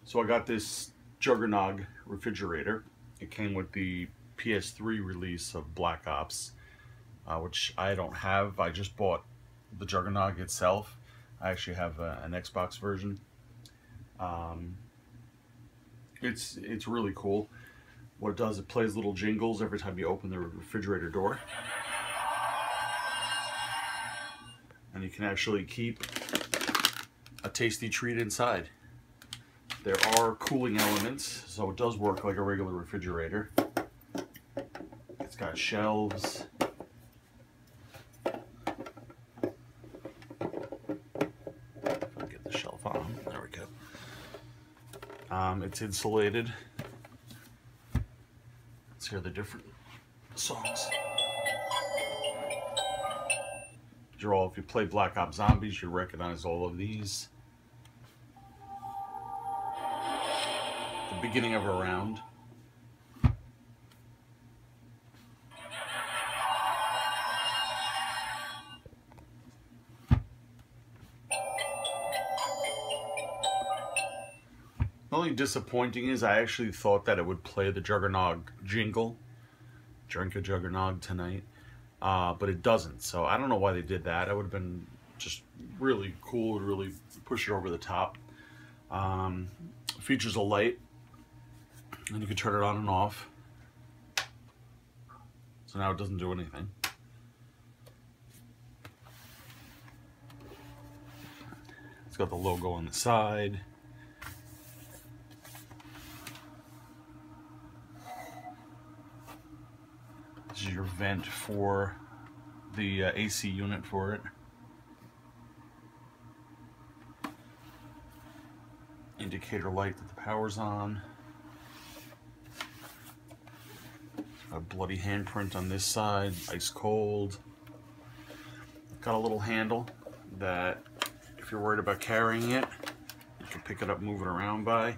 So I got this Juggernog refrigerator. It came with the PS3 release of Black Ops, which I don't have. I just bought the Juggernog itself. I actually have an Xbox version. It's really cool. What it does, it plays little jingles every time you open the refrigerator door. And you can actually keep a tasty treat inside. There are cooling elements, so it does work like a regular refrigerator. It's got shelves. If I get the shelf on, there we go. It's insulated. Let's hear the different songs. If you play Black Ops Zombies, you recognize all of these. The beginning of a round. The only disappointing is I actually thought that it would play the Juggernog jingle. Drink a Juggernog tonight. But it doesn't, so I don't know why they did that. That would have been just really cool, would really push it over the top. Features a light, and you can turn it on and off. So now it doesn't do anything. It's got the logo on the side. This is your vent for the AC unit for it. Indicator light that the power's on. A bloody handprint on this side, ice cold. Got a little handle that if you're worried about carrying it, you can pick it up, move it around by.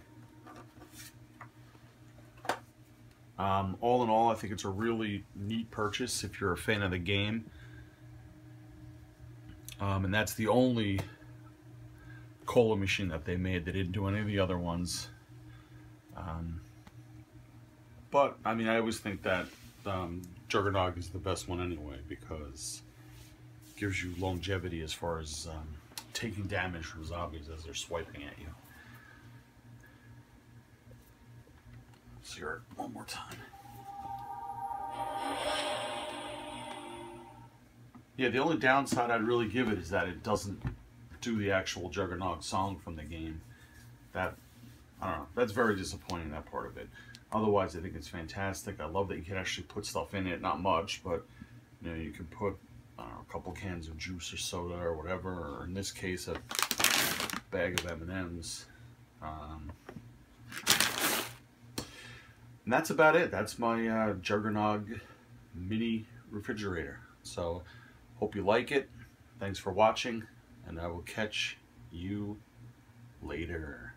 All in all, I think it's a really neat purchase if you're a fan of the game. And that's the only cola machine that they made. They didn't do any of the other ones. But, I mean, I always think that Juggernog is the best one anyway, because it gives you longevity as far as taking damage from zombies as they're swiping at you. Let's hear it one more time. Yeah, the only downside I'd really give it is that it doesn't do the actual Juggernog song from the game. That, I don't know, that's very disappointing, that part of it. Otherwise, I think it's fantastic. I love that you can actually put stuff in it, not much, but you know, you can put, I don't know, a couple cans of juice or soda or whatever, or in this case, a bag of M&Ms. And that's about it. That's my Juggernog mini refrigerator. So, hope you like it. Thanks for watching, and I will catch you later.